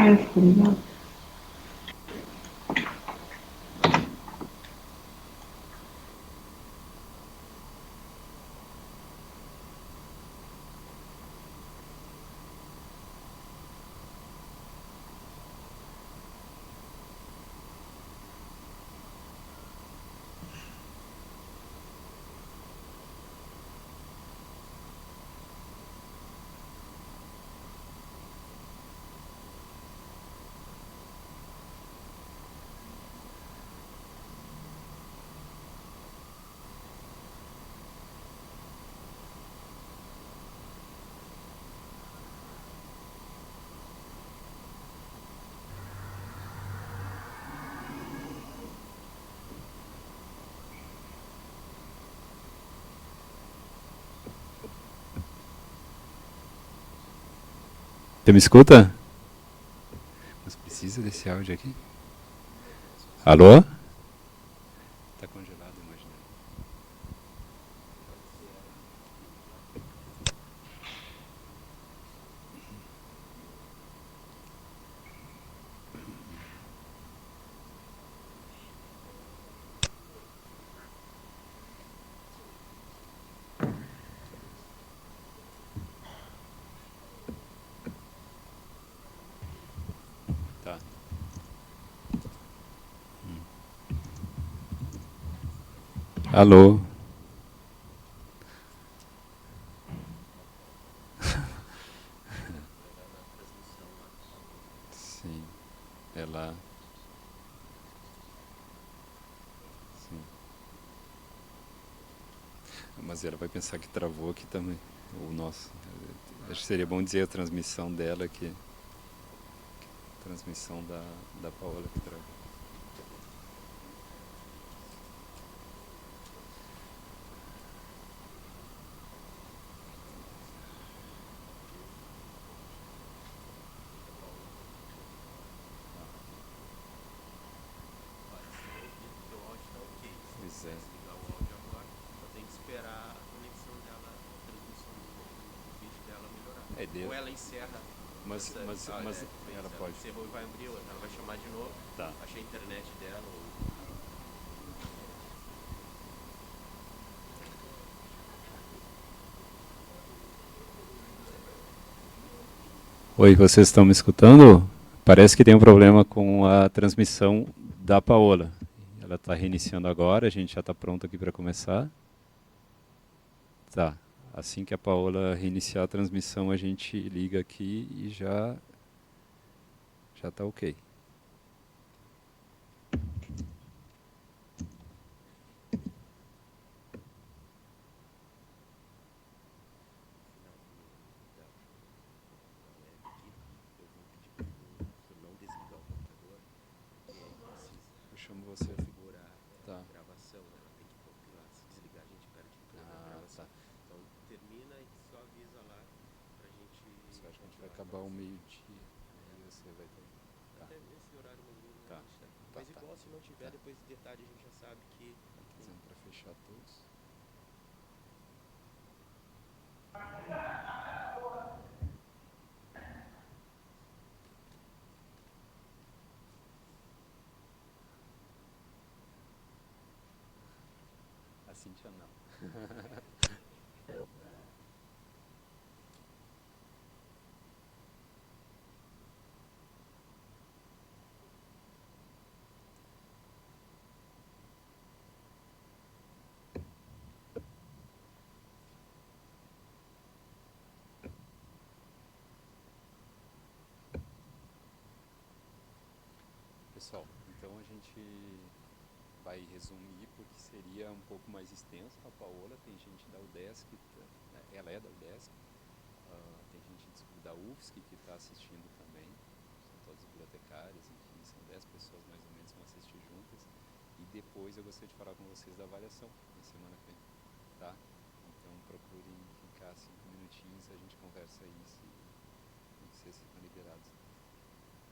paz, tá ligado? Você me escuta? Mas precisa desse áudio aqui? Alô? Tá congelado, imagina. Tá. Alô? Sim. Ela. Sim. Mas ela vai pensar que travou aqui também. O nosso. Acho que seria bom dizer a transmissão dela que. Transmissão da Paola que travou. Pois é. É dele. Mas ela pode. Tá. Oi, vocês estão me escutando? Parece que tem um problema com a transmissão da Paola. Ela está reiniciando agora, a gente já está pronto aqui para começar. Tá. Assim que a Paola reiniciar a transmissão, a gente liga aqui e já está ok. Eu chamo você. Tá. Ah, tá. Você acha que a gente vai acabar o meio-dia? Aí você vai ter. Tá. Tá. Tá, tá. Tá. Tá dizendo para fechar todos? A Cintia não. Pessoal, então a gente vai resumir porque seria um pouco mais extenso. A Paola, tem gente da UDESC, ela é da UDESC, tem gente da UFSC que está assistindo também, são todos bibliotecários, enfim, são 10 pessoas mais ou menos que vão assistir juntas. E depois eu gostaria de falar com vocês da avaliação na semana que vem, tá? Então procurem ficar 5 minutinhos, a gente conversa isso e vocês ficam liberados.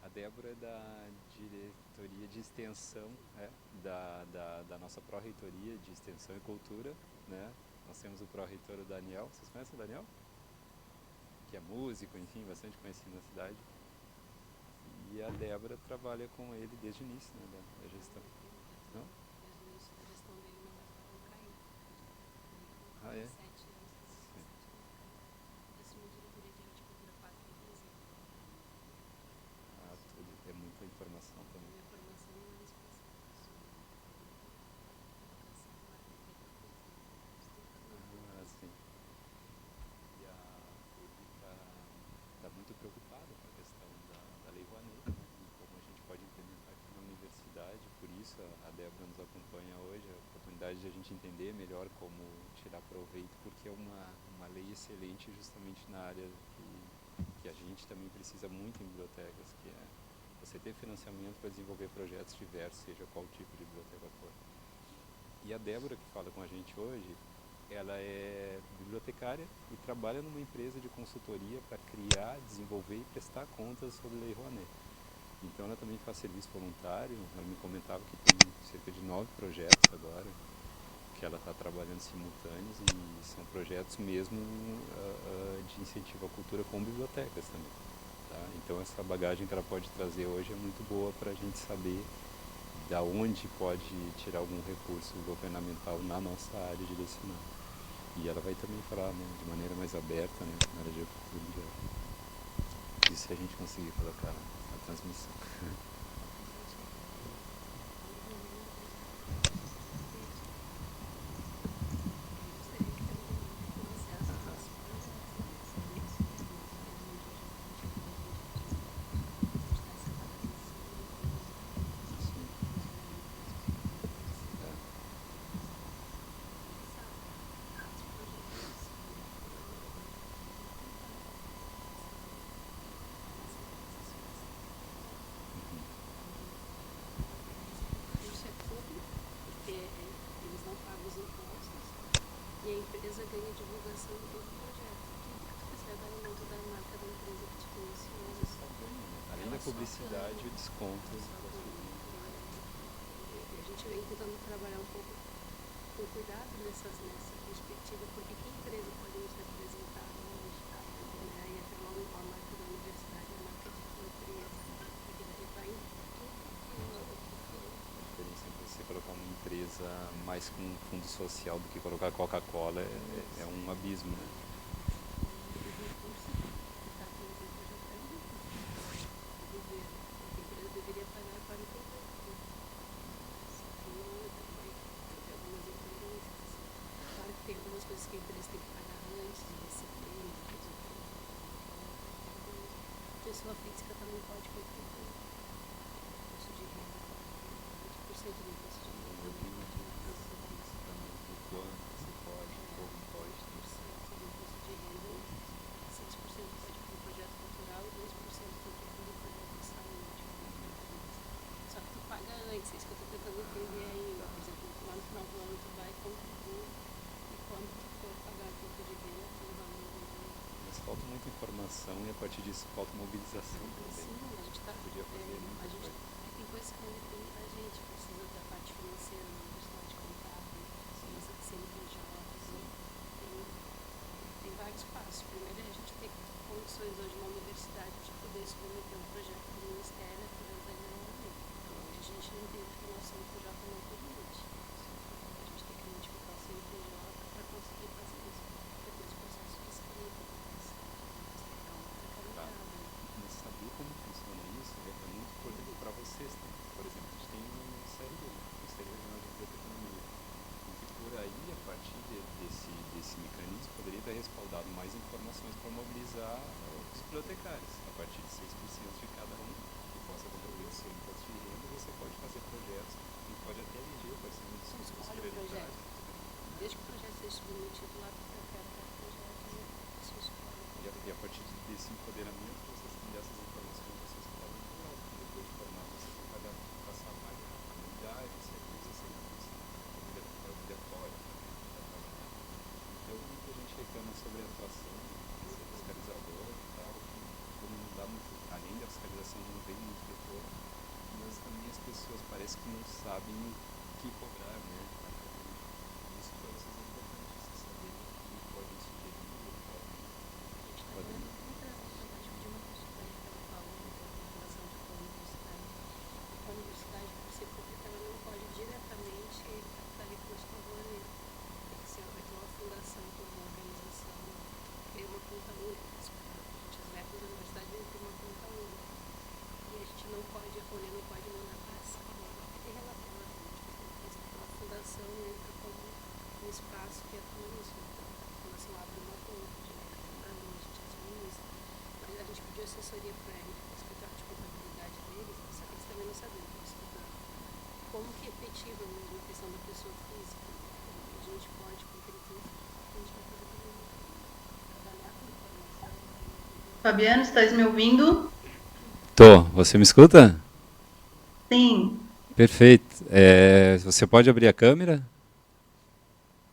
A Débora é da diretoria de extensão, da nossa pró-reitoria de extensão e cultura, né? Nós temos o pró-reitor o Daniel. Vocês conhecem o Daniel? Que é músico, enfim, bastante conhecido na cidade. E a Débora trabalha com ele desde o início, né, da gestão. Não? Desde o início da gestão dele, meu mestrado não caiu. Ah, é? 7 anos, Sim. 7 anos. Assumiu diretoria de horticultura 4 em dezembro. Ah, tudo. É muita informação também. Minha formação não é expressão. Sou educação, arquitetura, estudo tudo. Ah, sim. E ele tá muito preocupado com a questão da Lei Rouanet, né, e como a gente pode implementar aqui na universidade. Por isso a Débora nos acompanha hoje, a oportunidade de a gente entender melhor como tirar proveito, porque é uma lei excelente justamente na área que a gente também precisa muito em bibliotecas, que é você ter financiamento para desenvolver projetos diversos, seja qual tipo de biblioteca for. E a Débora, que fala com a gente hoje, ela é bibliotecária e trabalha numa empresa de consultoria para criar, desenvolver e prestar contas sobre a Lei Rouanet. Então ela também faz serviço voluntário. Ela me comentava que tem cerca de 9 projetos agora que ela está trabalhando simultâneos, e são projetos mesmo de incentivo à cultura com bibliotecas também. Tá? Então essa bagagem que ela pode trazer hoje é muito boa para a gente saber da onde pode tirar algum recurso governamental na nossa área direcionada. E ela vai também falar, né, de maneira mais aberta, né, na área de agricultura, e se a gente conseguir colocar a transmissão. E a empresa ganha divulgação do todo o projeto. Tudo que tu fizer vai no nome da marca da empresa que te financiou. Além da publicidade, o desconto. E a gente vem tentando trabalhar um pouco com cuidado nessa perspectiva, porque que empresa pode nos representar hoje, né? E até logo a marca da universidade, a marca de tua empresa, porque daí vai em tudo que A diferença entre você colocar uma empresa mais com fundo social do que colocar Coca-Cola é um abismo, né? deveria pagar para o governo. Só que não, vai ter algumas incoerências. Claro que tem algumas coisas que a empresa tem que pagar antes de receber, pessoa física também pode contribuir. Imposto de renda, 20% do imposto de renda. Eu tenho uma dúvida sobre isso também, do quanto você pode, como pode. 2% do imposto de renda, 6% pode para o projeto cultural e 2% pode para o projeto de saúde. Só que tu paga antes, é isso que eu estou tentando entender ainda. Por exemplo, lá no final do ano tu vai contribuir e quando tu for pagar a imposto de renda, tu vai. Mas falta muita informação e a partir disso falta mobilização também. Sim, a gente está. Podia fazer muita coisa. Tem coisas que não dependem da gente, precisa da parte financeira, da universidade contábil, precisa de CNPJs, tem vários passos. Primeiro é a gente ter condições hoje na universidade de poder submeter um projeto para o Ministério através da lei. Hoje a gente não tem, porque o nosso CNPJ não permite. A gente tem que identificar o CNPJ para conseguir fazer isso. Depois o processo de escrita, Mas saber como funciona isso é muito importante para vocês também. Por exemplo, a gente tem um Ministério Regional de Biblioteconomia, e que por aí, a partir desse mecanismo, poderia ter respaldado mais informações para mobilizar os bibliotecários. A partir de 6% de cada um, que possa contribuir do seu imposto de renda, você pode fazer projetos e pode até eleger quais são os seus prioritários. Desde que o projeto seja submetido lá para o projeto, se escolhe. E a partir desse empoderamento, dessas informações, vocês podem, depois de formar, vocês vão passar mais a comunidade, serviços, obrigatório. Então, muita gente reclama sobre a atuação do fiscalizador e tal, que como não dá muito, além da fiscalização não vem muito retorno, mas também as pessoas parecem que não sabem o que cobrar, né? Isso para vocês é importante, vocês saberem o que podem sugerir, podem... A gente está trazer uma consultoria pela FAO, de espaço que é tudo isso. Então, assim, eu abro uma porta direto para a luz, a gente as luzes, mas a gente pediu assessoria para ele, para o escritório de contabilidade deles, só que eles também não sabiam, estão estudando. Como que é efetiva mesmo a questão da pessoa física, a gente pode, com aquele tempo, a gente vai fazer também, trabalhar com informação. Fabiano, estás me ouvindo? Tô, você me escuta? Sim, Perfeito. Você pode abrir a câmera?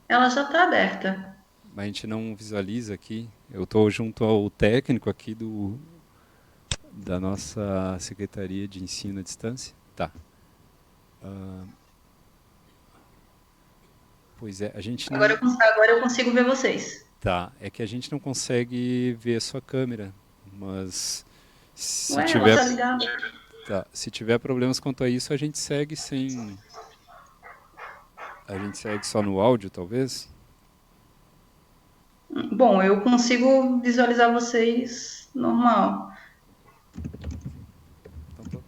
ela já está aberta. Mas a gente não visualiza aqui. Eu estou junto ao técnico aqui da nossa Secretaria de Ensino à Distância. Tá. Ah, pois é, a gente Agora não. agora eu consigo ver vocês. Tá, é que a gente não consegue ver a sua câmera, mas se Ué, ela tiver, está ligada. tá, se tiver problemas quanto a isso, a gente segue sem, a gente segue só no áudio, talvez. Bom, eu consigo visualizar vocês normal. Então,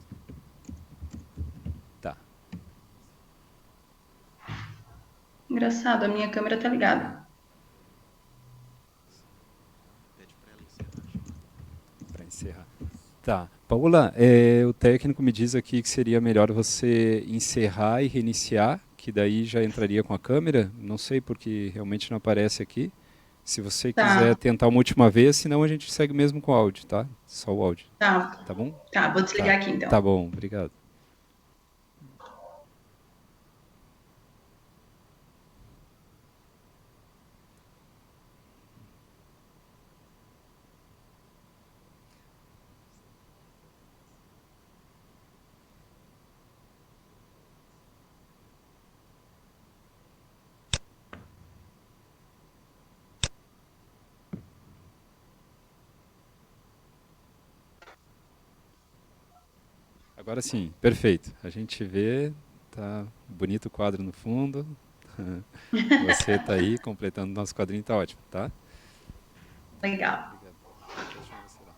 tá. Engraçado, a minha câmera está ligada. Pede para ela encerrar. Para encerrar. Tá. Paula, o técnico me diz aqui que seria melhor você encerrar e reiniciar, que daí já entraria com a câmera. Não sei porque realmente não aparece aqui. Se você quiser Tá, tentar uma última vez, senão a gente segue mesmo com o áudio, tá? Só o áudio, tá, tá bom? tá. Vou Tá. desligar aqui Tá então. bom, obrigado. Agora sim, perfeito. A gente vê, tá bonito o quadro no fundo. Você tá aí completando nosso quadrinho, tá ótimo, tá? Legal. Obrigado. Deixa eu você lá.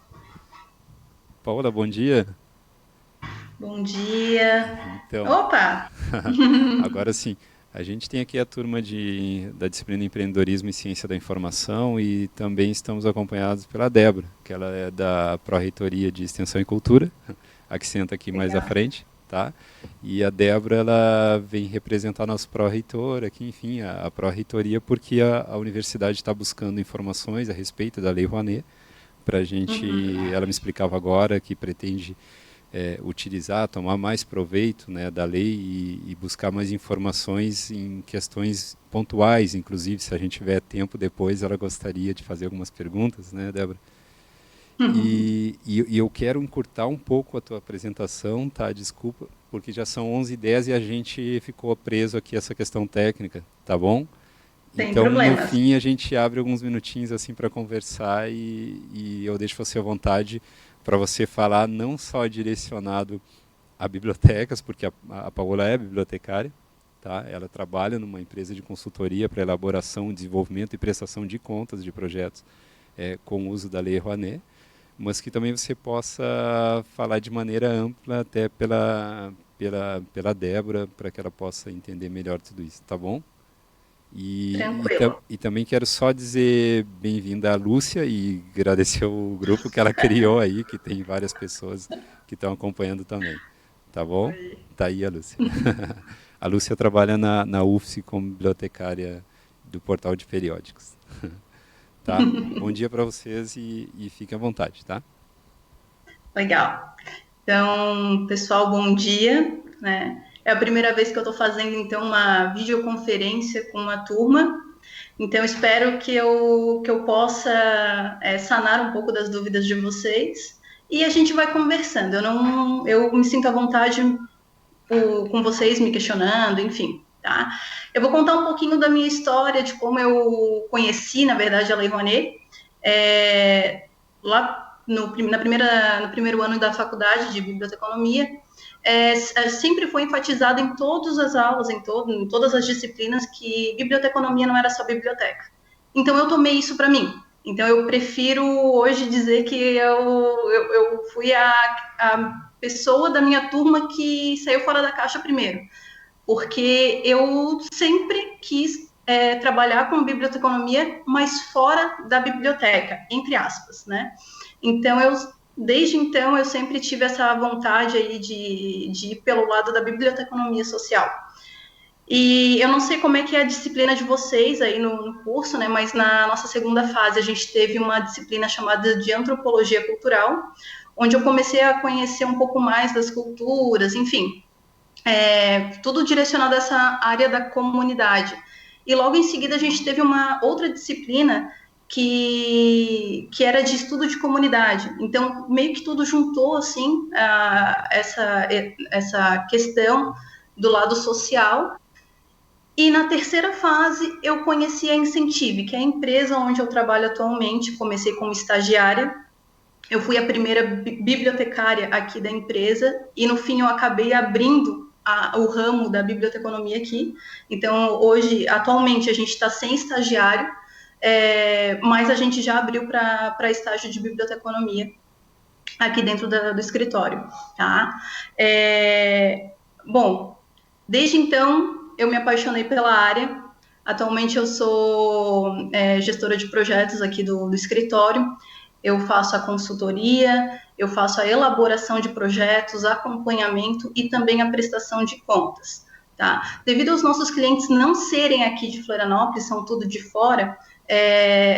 Paola, bom dia. Bom dia. Então, Opa! agora sim, a gente tem aqui a turma da disciplina Empreendedorismo e Ciência da Informação e também estamos acompanhados pela Débora, que ela é da Pró-Reitoria de Extensão e Cultura, a que senta aqui mais à Legal. frente, tá? E a Débora, ela vem representar nosso pró-reitor aqui, enfim, a pró-reitoria, porque a universidade está buscando informações a respeito da Lei Rouanet, para a gente, Uhum. ela me explicava agora que pretende utilizar, tomar mais proveito, né, da lei e buscar mais informações em questões pontuais, inclusive se a gente tiver tempo depois, ela gostaria de fazer algumas perguntas, né, Débora? E eu quero encurtar um pouco a tua apresentação, tá? Desculpa, porque já são 11h10 e a gente ficou preso aqui a essa questão técnica, tá bom? Sem Então, no problemas. fim, a gente abre alguns minutinhos assim para conversar e eu deixo você à vontade para você falar não só direcionado a bibliotecas, porque a Paola é bibliotecária, tá? Ela trabalha numa empresa de consultoria para elaboração, desenvolvimento e prestação de contas de projetos com o uso da Lei Rouanet, mas que também você possa falar de maneira ampla até pela Débora, para que ela possa entender melhor tudo isso, tá bom? Tranquilo. E também quero só dizer bem-vinda à Lúcia e agradecer o grupo que ela criou aí, que tem várias pessoas que estão acompanhando também. Tá bom? Oi. Tá aí a Lúcia. A Lúcia trabalha na UFSC como bibliotecária do portal de periódicos. Tá? Bom dia para vocês e fiquem à vontade, tá? Legal. Então, pessoal, bom dia, né? É a primeira vez que eu estou fazendo, então, uma videoconferência com uma turma. Então, espero que eu possa sanar um pouco das dúvidas de vocês. E a gente vai conversando. Eu me sinto à vontade com vocês me questionando, enfim, tá? Eu vou contar um pouquinho da minha história, de como eu conheci, na verdade, a Lei Rouanet. Lá no primeiro ano da faculdade de biblioteconomia, sempre foi enfatizado em todas as aulas, em todas as disciplinas, que biblioteconomia não era só biblioteca. Então, eu tomei isso para mim. Então, eu prefiro hoje dizer que eu fui a pessoa da minha turma que saiu fora da caixa primeiro, porque eu sempre quis trabalhar com biblioteconomia, mas fora da biblioteca, entre aspas, né? Então, desde então, eu sempre tive essa vontade aí de ir pelo lado da biblioteconomia social. E eu não sei como é que é a disciplina de vocês aí no curso, né? Mas na nossa segunda fase a gente teve uma disciplina chamada de antropologia cultural, onde eu comecei a conhecer um pouco mais das culturas, enfim, tudo direcionado a essa área da comunidade. E logo em seguida a gente teve uma outra disciplina que era de estudo de comunidade. Então, meio que tudo juntou, assim, essa questão do lado social. E na terceira fase, eu conheci a Incentive, que é a empresa onde eu trabalho atualmente. Comecei como estagiária. Eu fui a primeira bibliotecária aqui da empresa e, no fim, eu acabei abrindo o ramo da biblioteconomia aqui. Então, hoje, atualmente, a gente está sem estagiário, mas a gente já abriu para estágio de biblioteconomia aqui dentro do escritório, tá? Bom, desde então, eu me apaixonei pela área. Atualmente, eu sou gestora de projetos aqui do escritório. Eu faço a consultoria, eu faço a elaboração de projetos, acompanhamento e também a prestação de contas. Tá? Devido aos nossos clientes não serem aqui de Florianópolis, são tudo de fora,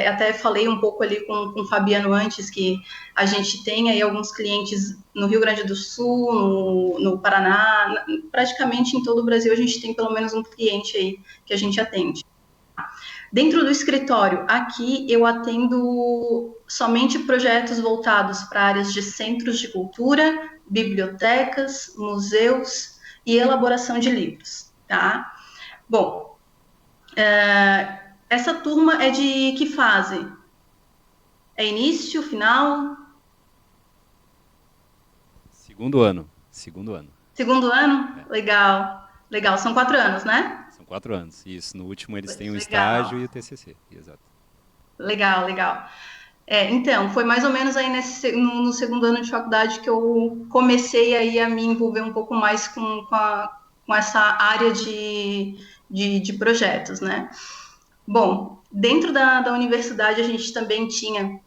até falei um pouco ali com o Fabiano antes, que a gente tem aí alguns clientes no Rio Grande do Sul, no Paraná, praticamente em todo o Brasil a gente tem pelo menos um cliente aí que a gente atende. Dentro do escritório, aqui eu atendo somente projetos voltados para áreas de centros de cultura, bibliotecas, museus e elaboração de livros, tá? Bom, essa turma é de que fase? É início, final? Segundo ano. Segundo ano. Segundo ano? Legal. Legal. São 4 anos, né? São 4 anos. Isso. No último eles têm o estágio Legal. e o TCC. Exato. Legal, legal. Então, foi mais ou menos aí no segundo ano de faculdade que eu comecei aí a me envolver um pouco mais com essa área de projetos, né? Bom, dentro da universidade a gente também tinha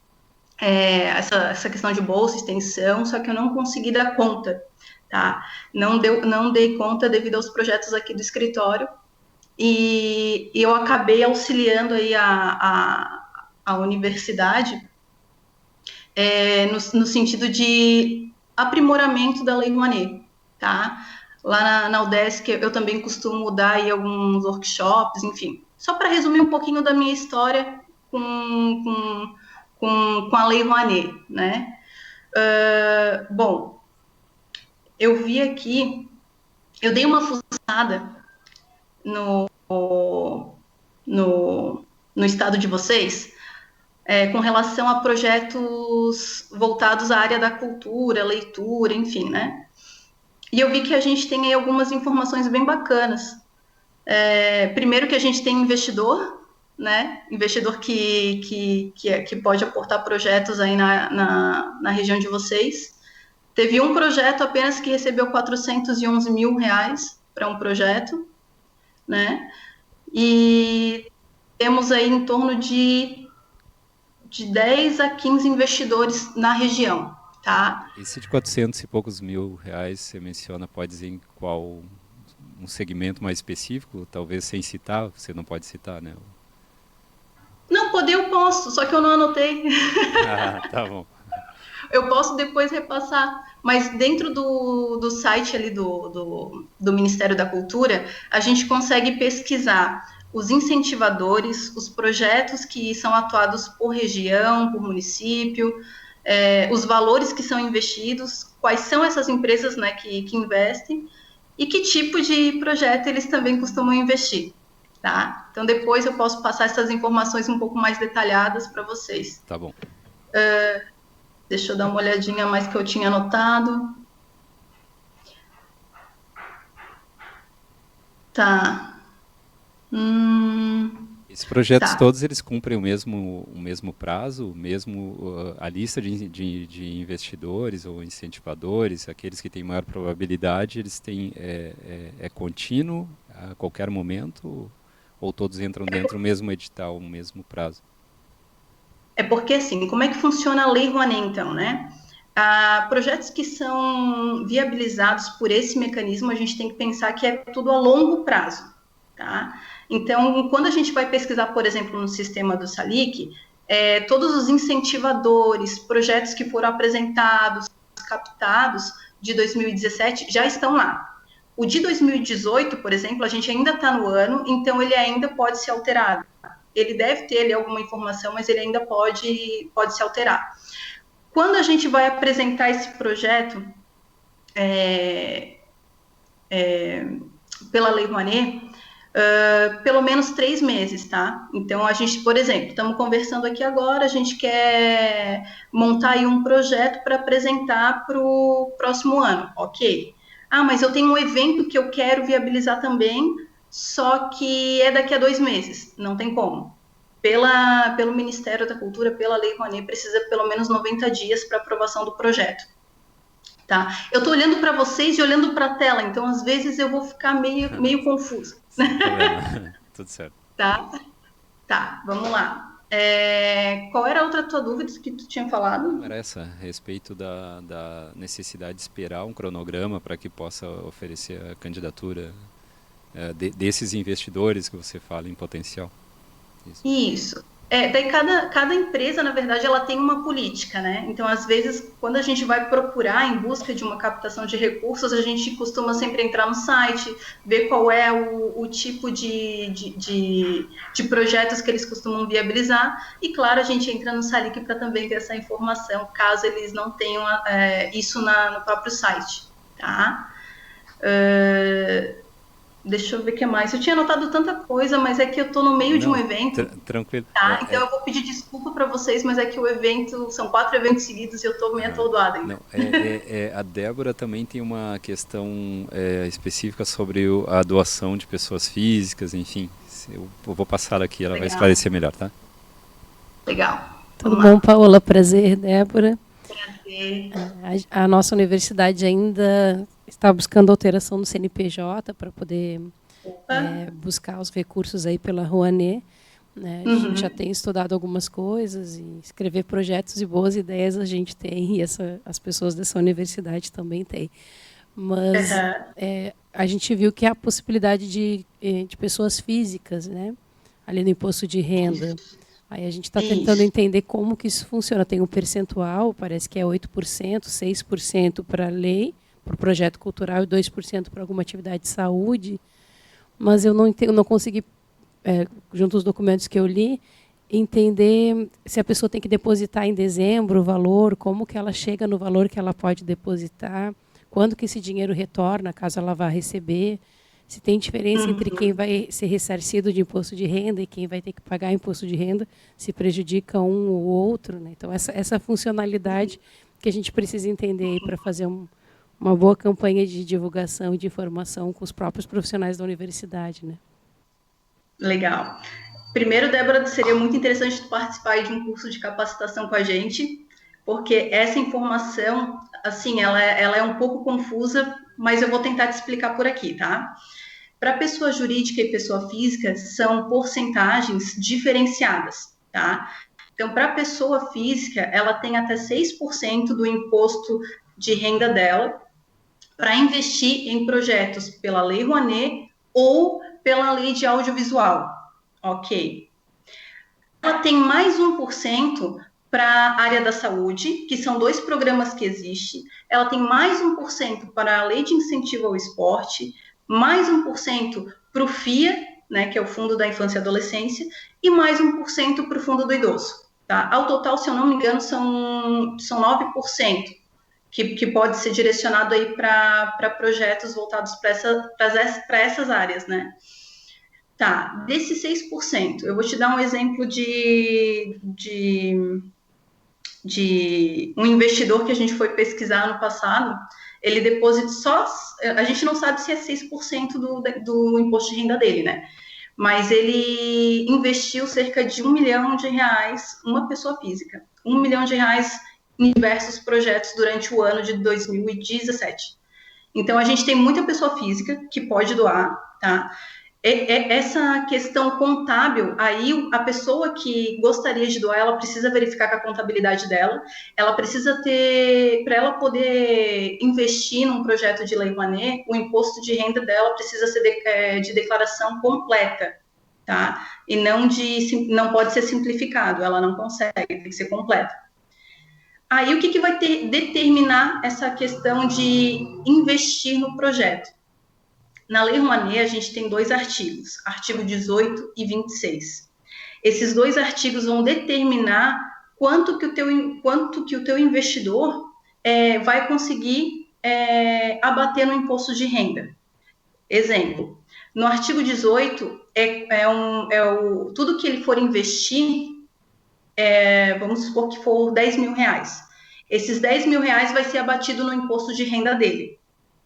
essa questão de bolsa, extensão, só que eu não consegui dar conta, tá? Não dei conta devido aos projetos aqui do escritório e eu acabei auxiliando aí a universidade no sentido de aprimoramento da Lei Rouanet, tá? Lá na UDESC eu também costumo dar aí alguns workshops, enfim. Só para resumir um pouquinho da minha história com a Lei Rouanet, né? Bom, eu vi aqui, eu dei uma fuçada no estado de vocês, com relação a projetos voltados à área da cultura, leitura, enfim, né? E eu vi que a gente tem aí algumas informações bem bacanas. Primeiro que a gente tem investidor, né? Investidor que pode aportar projetos aí na região de vocês. Teve um projeto apenas que recebeu R$411 mil para um projeto, né? E temos aí em torno de 10 a 15 investidores na região, tá? Esse de 400 e poucos mil reais você menciona, pode dizer em qual um segmento mais específico? Talvez sem citar, você não pode citar, né? Não, poder eu posso, só que eu não anotei. Ah, tá bom. Eu posso depois repassar, mas dentro do site ali do Ministério da Cultura, a gente consegue pesquisar os incentivadores, os projetos que são atuados por região, por município, os valores que são investidos, quais são essas empresas, né, que investem e que tipo de projeto eles também costumam investir, tá? Então depois eu posso passar essas informações um pouco mais detalhadas para vocês. Tá bom. Deixa eu dar uma olhadinha mais que eu tinha anotado. Tá. Esses projetos Tá. todos, eles cumprem o mesmo prazo, a lista de investidores ou incentivadores, aqueles que têm maior probabilidade, eles têm, é contínuo a qualquer momento, Ou todos entram dentro do mesmo edital, o mesmo prazo? É porque, assim, como é que funciona a Lei Rouanet, então, né? Projetos que são viabilizados por esse mecanismo, a gente tem que pensar que é tudo a longo prazo, tá? Então, quando a gente vai pesquisar, por exemplo, no sistema do SALIC, todos os incentivadores, projetos que foram apresentados, captados de 2017 já estão lá. O de 2018, por exemplo, a gente ainda está no ano, então ele ainda pode ser alterado. Ele deve ter ali alguma informação, mas ele ainda pode se alterar. Quando a gente vai apresentar esse projeto pela Lei Rouanet, pelo menos 3 meses, tá? Então, a gente, por exemplo, estamos conversando aqui agora, a gente quer montar aí um projeto para apresentar para o próximo ano, ok. Mas eu tenho um evento que eu quero viabilizar também, só que é daqui a 2 meses, não tem como. Pelo Ministério da Cultura, pela Lei Rouanet, precisa pelo menos 90 dias para aprovação do projeto. Tá? Eu estou olhando para vocês e olhando para a tela, então às vezes eu vou ficar meio confusa. Sem problema, tudo certo. Tá, vamos lá. Qual era a outra tua dúvida que tu tinha falado? Era essa, a respeito da necessidade de esperar um cronograma para que possa oferecer a candidatura desses investidores que você fala em potencial. Isso. Daí cada empresa, na verdade, ela tem uma política, né? Então, às vezes, quando a gente vai procurar em busca de uma captação de recursos, a gente costuma sempre entrar no site, ver qual é o tipo de projetos que eles costumam viabilizar, e, claro, a gente entra no SALIC para também ter essa informação, caso eles não tenham isso no próprio site, tá? Deixa eu ver o que mais. Eu tinha anotado tanta coisa, mas é que eu estou no meio de um evento. Tranquilo. Tá? Então eu vou pedir desculpa para vocês, mas é que o evento, são 4 eventos seguidos e eu estou meio atordoada ainda. A Débora também tem uma questão específica sobre a doação de pessoas físicas, enfim. Eu vou passar aqui, ela vai esclarecer melhor, tá? Legal. Tudo bom, Paola? Prazer, Débora. Prazer. A nossa universidade ainda está buscando alteração no CNPJ para poder buscar os recursos aí pela Rouanet. Né? A gente já tem estudado algumas coisas e escrever projetos e boas ideias a gente tem, e as pessoas dessa universidade também têm. Mas a gente viu que há a possibilidade de pessoas físicas, né? Ali no imposto de renda. Aí a gente está tentando entender como que isso funciona. Tem um percentual, parece que é 8%, 6% para a lei, para o projeto cultural, e 2% para alguma atividade de saúde. Mas eu não consegui, junto aos documentos que eu li, entender se a pessoa tem que depositar em dezembro o valor, como que ela chega no valor que ela pode depositar, quando que esse dinheiro retorna, caso ela vá receber, se tem diferença entre quem vai ser ressarcido de imposto de renda e quem vai ter que pagar imposto de renda, se prejudica um ou outro. Né? Então, essa funcionalidade que a gente precisa entender para fazer uma boa campanha de divulgação e de informação com os próprios profissionais da universidade. Né? Legal. Primeiro, Débora, seria muito interessante participar de um curso de capacitação com a gente, porque essa informação, assim, ela é um pouco confusa, mas eu vou tentar te explicar por aqui, tá? Para pessoa jurídica e pessoa física, são porcentagens diferenciadas, tá? Então, para a pessoa física, ela tem até 6% do imposto de renda dela para investir em projetos pela Lei Rouanet ou pela Lei de Audiovisual, ok? Ela tem mais 1% para a área da saúde, que são 2 programas que existem. Ela tem mais 1% para a Lei de Incentivo ao Esporte, mais 1% para o FIA, né, que é o Fundo da Infância e Adolescência, e mais 1% para o Fundo do Idoso. Tá? Ao total, se eu não me engano, são 9%, que pode ser direcionado aí para projetos voltados para essas áreas, né? Tá, desses 6%, eu vou te dar um exemplo de um investidor que a gente foi pesquisar no passado. Ele deposita a gente não sabe se é 6% do imposto de renda dele, né? Mas ele investiu cerca de R$1 milhão, uma pessoa física, R$1 milhão em diversos projetos durante o ano de 2017. Então, a gente tem muita pessoa física que pode doar, tá? Essa questão contábil, aí a pessoa que gostaria de doar, ela precisa verificar com a contabilidade dela, ela precisa ter, para ela poder investir num projeto de Lei Rouanet, o imposto de renda dela precisa ser de declaração completa, tá? E não pode ser simplificado, ela não consegue, tem que ser completa. Aí o que vai determinar essa questão de investir no projeto? Na Lei Rouanet, a gente tem 2 artigos, artigo 18 e 26. Esses 2 artigos vão determinar quanto que o teu investidor vai conseguir abater no imposto de renda. Exemplo, no artigo 18, tudo que ele for investir, vamos supor que for R$10.000. Esses R$10.000 vai ser abatido no imposto de renda dele.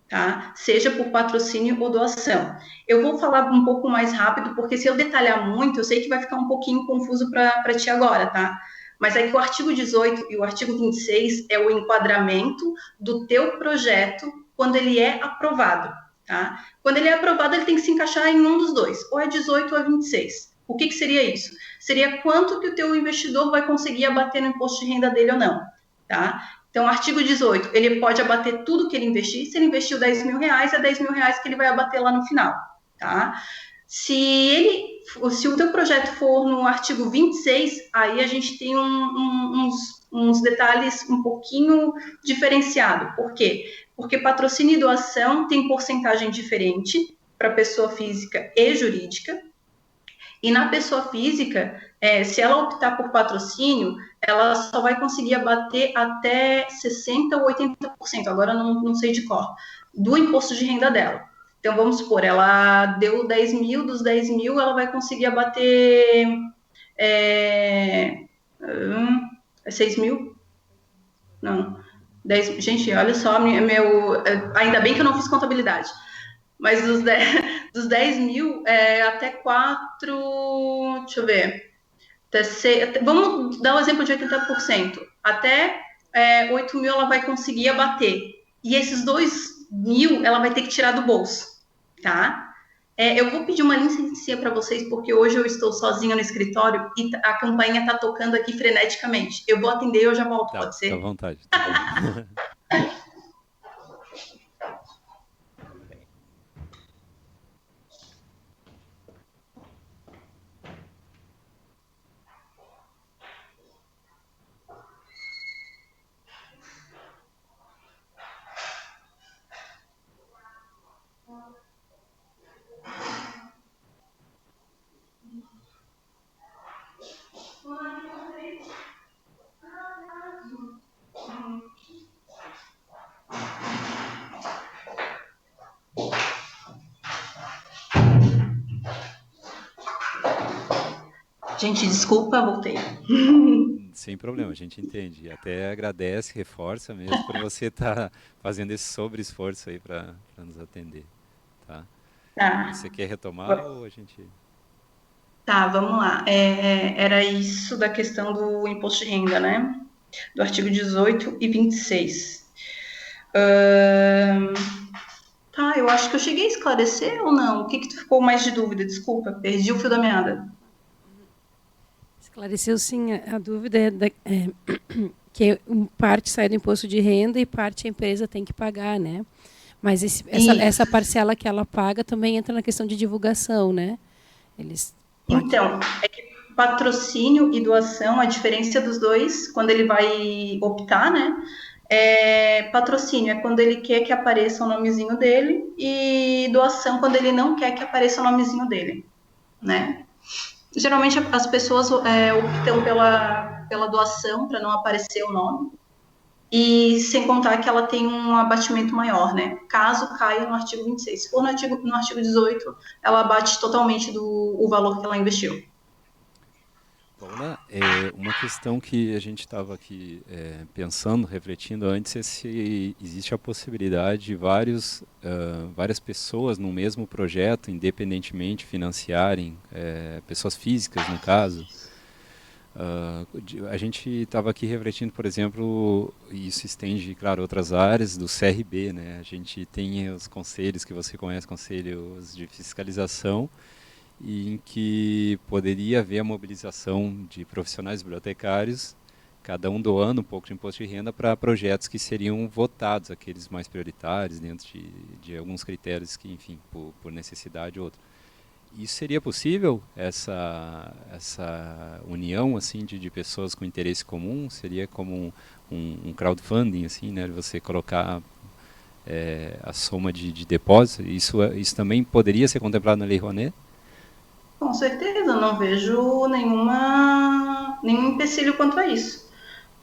Tá? Seja por patrocínio ou doação. Eu vou falar um pouco mais rápido, porque se eu detalhar muito, eu sei que vai ficar um pouquinho confuso para ti agora, tá? Mas é que o artigo 18 e o artigo 26 é o enquadramento do teu projeto quando ele é aprovado, tá? Quando ele é aprovado, ele tem que se encaixar em um dos dois, ou é 18 ou é 26. O que seria isso? Seria quanto que o teu investidor vai conseguir abater no imposto de renda dele ou não, tá? Então, o artigo 18, ele pode abater tudo que ele investir. Se ele investiu R$10.000, é R$10.000 que ele vai abater lá no final, tá? Se o teu projeto for no artigo 26, aí a gente tem uns detalhes um pouquinho diferenciado. Por quê? Porque patrocínio e doação tem porcentagem diferente para pessoa física e jurídica. E na pessoa física, se ela optar por patrocínio, ela só vai conseguir abater até 60% ou 80%, agora não sei de cor, do imposto de renda dela. Então, vamos supor, ela deu 10.000, dos 10.000 ela vai conseguir abater 6.000? Não. 10, gente, olha só, ainda bem que eu não fiz contabilidade. Mas dos 10.000, até 4, deixa eu ver, vamos dar o exemplo de 80%, até 8.000 ela vai conseguir abater, e esses 2.000 ela vai ter que tirar do bolso, tá? Eu vou pedir uma licença para vocês, porque hoje eu estou sozinha no escritório e a campainha está tocando aqui freneticamente. Eu vou atender e eu já volto, pode ser? Fica à vontade. Tá. Gente, desculpa, voltei. Sem problema, a gente entende. Até agradece, reforça mesmo por você estar fazendo esse sobre-esforço aí para nos atender, tá? Tá. Você quer retomar ou a gente... Tá, vamos lá. Era isso da questão do imposto de renda, né? Do artigo 18 e 26. Tá, eu acho que eu cheguei a esclarecer ou não? O que tu ficou mais de dúvida? Desculpa, perdi o fio da meada. Esclareceu sim, a dúvida que parte sai do imposto de renda e parte a empresa tem que pagar, né? Mas essa parcela que ela paga também entra na questão de divulgação, né? Então, é que patrocínio e doação, a diferença dos dois, quando ele vai optar, né? Patrocínio é quando ele quer que apareça o nomezinho dele, e doação quando ele não quer que apareça o nomezinho dele, né? Geralmente as pessoas optam pela doação para não aparecer o nome, e sem contar que ela tem um abatimento maior, né? Caso caia no artigo 26. Se for no artigo 18, ela abate totalmente o valor que ela investiu. Paula, uma questão que a gente estava aqui pensando, refletindo antes, é se existe a possibilidade de várias pessoas no mesmo projeto, independentemente, financiarem, pessoas físicas no caso, A gente estava aqui refletindo, por exemplo, e isso estende, claro, a outras áreas do CRB, né? A gente tem os conselhos que você conhece, conselhos de fiscalização, em que poderia haver a mobilização de profissionais bibliotecários, cada um doando um pouco de imposto de renda para projetos que seriam votados, aqueles mais prioritários, dentro de alguns critérios que, enfim, por necessidade ou outra. Isso seria possível, essa união assim de pessoas com interesse comum? Seria como um crowdfunding, assim, né? Você colocar a soma de depósitos? Isso também poderia ser contemplado na Lei Rouanet? Com certeza, não vejo nenhum empecilho quanto a isso.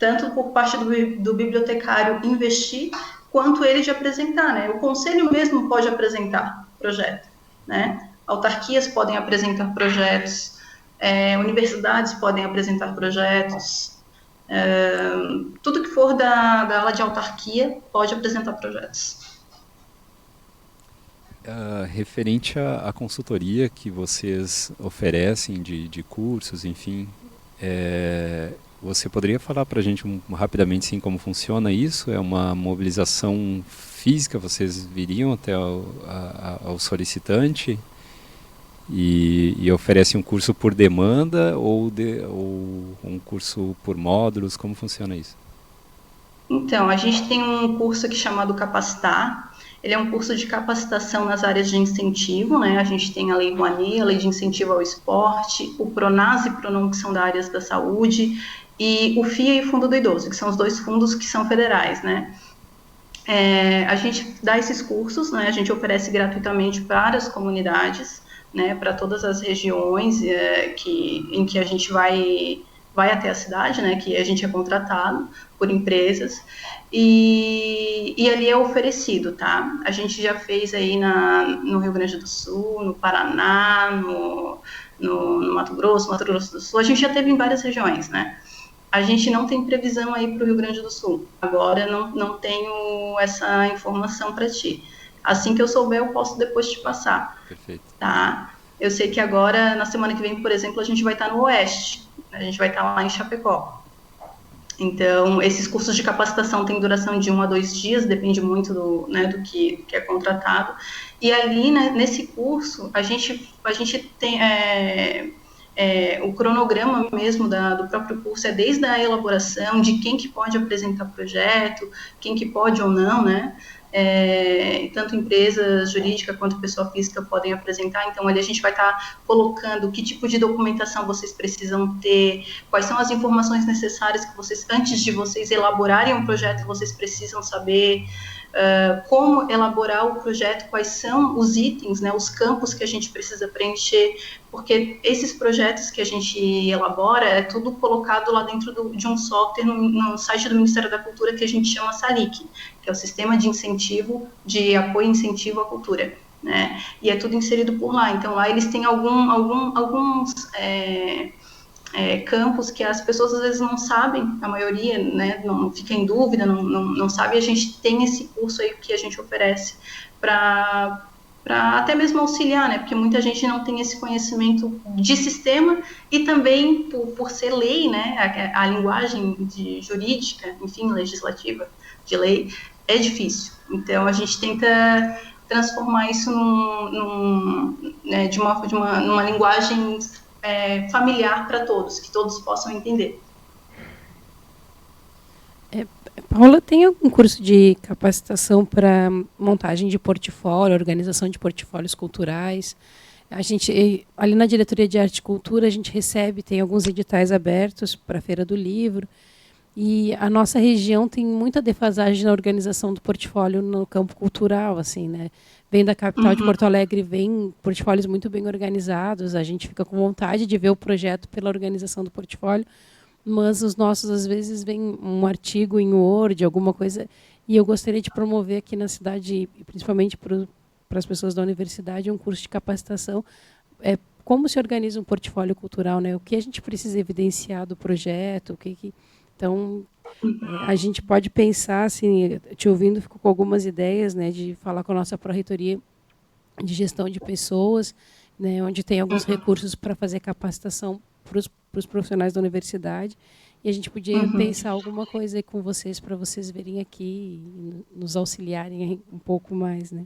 Tanto por parte do bibliotecário investir, quanto ele de apresentar, né? O conselho mesmo pode apresentar projeto, né? Autarquias podem apresentar projetos, universidades podem apresentar projetos, tudo que for da ala de autarquia pode apresentar projetos. Referente à consultoria que vocês oferecem de cursos, enfim, você poderia falar para a gente rapidamente sim, como funciona isso? É uma mobilização física? Vocês viriam até ao solicitante e oferecem um curso por demanda ou um curso por módulos? Como funciona isso? Então, a gente tem um curso aqui chamado Capacitar. Ele é um curso de capacitação nas áreas de incentivo, né? A gente tem a Lei Rouanet, a Lei de Incentivo ao Esporte, o Pronas e Pronam, que são da área da saúde, e o FIA e o Fundo do Idoso, que são os dois fundos que são federais, né? A gente dá esses cursos, né? A gente oferece gratuitamente para as comunidades, né? Para todas as regiões em que a gente vai até a cidade, né? Que a gente é contratado por empresas, e ali é oferecido, tá? A gente já fez aí no Rio Grande do Sul, no Paraná, no Mato Grosso do Sul, a gente já teve em várias regiões, né? A gente não tem previsão aí para o Rio Grande do Sul. Agora não tenho essa informação para ti. Assim que eu souber, eu posso depois te passar. Perfeito. Tá? Eu sei que agora, na semana que vem, por exemplo, a gente vai estar no Oeste. A gente vai estar lá em Chapecó. Então, esses cursos de capacitação têm duração de 1 a 2 dias, depende muito do que é contratado. E ali, né, nesse curso, a gente tem o cronograma mesmo do próprio curso, é desde a elaboração de quem que pode apresentar projeto, quem que pode ou não, né? Tanto empresas jurídicas quanto pessoa física podem apresentar. Então, ali a gente vai estar colocando que tipo de documentação vocês precisam ter, quais são as informações necessárias que vocês, antes de vocês elaborarem um projeto, vocês precisam saber, como elaborar o projeto, quais são os itens, né, os campos que a gente precisa preencher, porque esses projetos que a gente elabora é tudo colocado lá dentro de um software no site do Ministério da Cultura, que a gente chama SALIC, que é o Sistema de Apoio e Incentivo à Cultura, né? E é tudo inserido por lá. Então, lá eles têm alguns campos que as pessoas às vezes não sabem, a maioria, né, não fica em dúvida, não sabe. A gente tem esse curso aí que a gente oferece para até mesmo auxiliar, né, porque muita gente não tem esse conhecimento de sistema, e também por ser lei, né, a linguagem jurídica, enfim, legislativa, de lei, é difícil. Então, a gente tenta transformar isso numa linguagem familiar para todos, que todos possam entender. Paula, tem algum curso de capacitação para montagem de portfólio, organização de portfólios culturais? A gente, ali na Diretoria de Arte e Cultura, a gente tem alguns editais abertos para a Feira do Livro, e a nossa região tem muita defasagem na organização do portfólio no campo cultural, assim, né? Vem da capital de Porto Alegre, vem portfólios muito bem organizados, a gente fica com vontade de ver o projeto pela organização do portfólio, mas os nossos, às vezes, vem um artigo em Word, alguma coisa, e eu gostaria de promover aqui na cidade, principalmente para as pessoas da universidade, um curso de capacitação, como se organiza um portfólio cultural, né? O que a gente precisa evidenciar do projeto, Então, a gente pode pensar, assim, te ouvindo, fico com algumas ideias, né, de falar com a nossa pró-reitoria de gestão de pessoas, né, onde tem alguns recursos para fazer capacitação para os profissionais da universidade. E a gente podia pensar alguma coisa aí com vocês para vocês verem aqui e nos auxiliarem um pouco mais, né?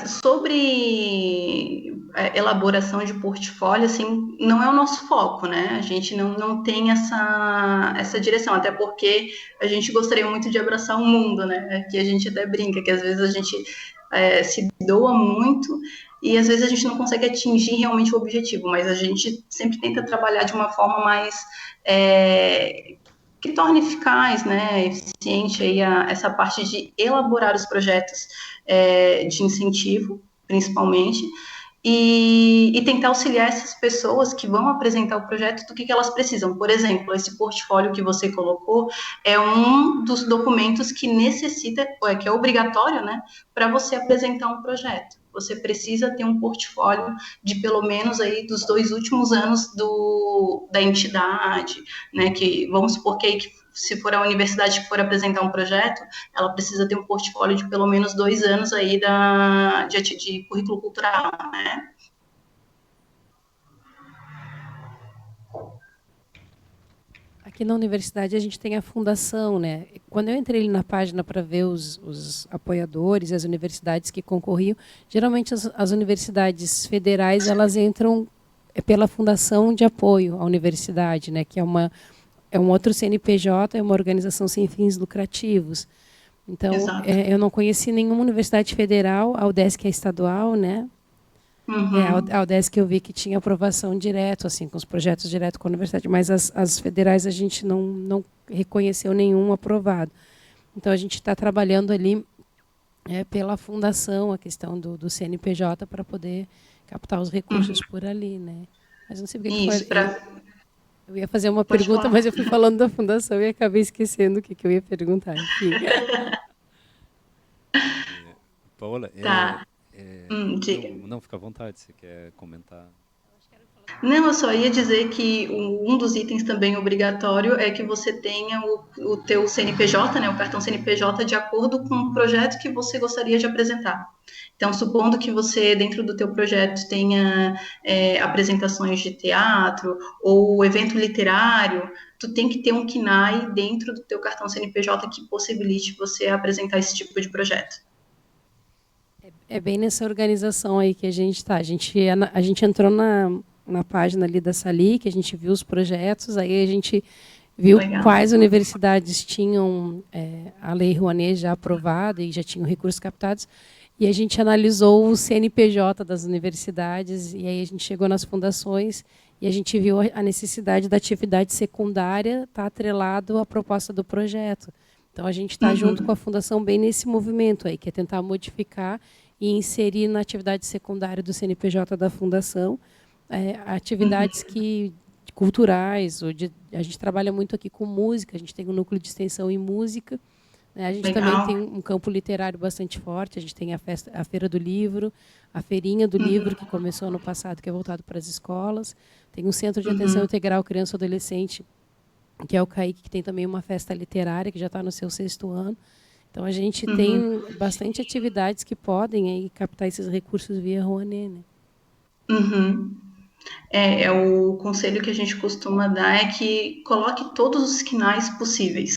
Sobre elaboração de portfólio, assim, não é o nosso foco, né? A gente não tem essa direção, até porque a gente gostaria muito de abraçar o mundo, né? Que a gente até brinca, que às vezes a gente se doa muito e às vezes a gente não consegue atingir realmente o objetivo, mas a gente sempre tenta trabalhar de uma forma mais que torne eficaz, né, eficiente aí essa parte de elaborar os projetos de incentivo, principalmente, e tentar auxiliar essas pessoas que vão apresentar o projeto do que elas precisam. Por exemplo, esse portfólio que você colocou é um dos documentos que necessita, que é obrigatório, né, para você apresentar um projeto. Você precisa ter um portfólio de pelo menos aí dos 2 últimos anos da entidade, né, que vamos supor que se for a universidade que for apresentar um projeto, ela precisa ter um portfólio de pelo menos 2 anos aí de currículo cultural, né? Aqui na universidade a gente tem a fundação, né? Quando eu entrei na página para ver os apoiadores e as universidades que concorriam, geralmente as universidades federais elas entram pela fundação de apoio à universidade, né? Que é um outro CNPJ, é uma organização sem fins lucrativos. Então, eu não conheci nenhuma universidade federal, a UDESC é estadual, né? A UDESC eu vi que tinha aprovação direto, assim, com os projetos direto com a universidade, mas as federais a gente não reconheceu nenhum aprovado. Então, a gente está trabalhando ali pela fundação, a questão do CNPJ, para poder captar os recursos por ali, né? Mas não sei porque que foi... Eu ia fazer uma pergunta, mas eu fui falando da fundação e acabei esquecendo o que eu ia perguntar. Enfim. Paola, tá. Não, fica à vontade, você quer comentar? Não, eu só ia dizer que um dos itens também obrigatório é que você tenha o teu CNPJ, né, o cartão CNPJ, de acordo com o projeto que você gostaria de apresentar. Então, supondo que você, dentro do teu projeto, tenha apresentações de teatro ou evento literário, tu tem que ter um KNAI dentro do teu cartão CNPJ que possibilite você apresentar esse tipo de projeto. É bem nessa organização aí que a gente está. A gente entrou na página ali da SALIC, a gente viu os projetos, aí a gente viu quais universidades tinham a Lei Rouanet já aprovada e já tinham recursos captados, e a gente analisou o CNPJ das universidades, e aí a gente chegou nas fundações, e a gente viu a necessidade da atividade secundária estar atrelado à proposta do projeto. Então, a gente está junto com a fundação bem nesse movimento aí, que é tentar modificar e inserir na atividade secundária do CNPJ da fundação atividades culturais. A gente trabalha muito aqui com música, a gente tem um núcleo de extensão em música. A gente também tem um campo literário bastante forte, a gente tem a Feira do Livro, a Feirinha do Livro, que começou ano passado, que é voltado para as escolas. Tem um Centro de Atenção Integral Criança e Adolescente, que é o CAIC, que tem também uma festa literária, que já está no seu 6º ano. Então, a gente tem bastante atividades que podem aí captar esses recursos via Rouanet, né? O conselho que a gente costuma dar é que coloque todos os KNAIs possíveis.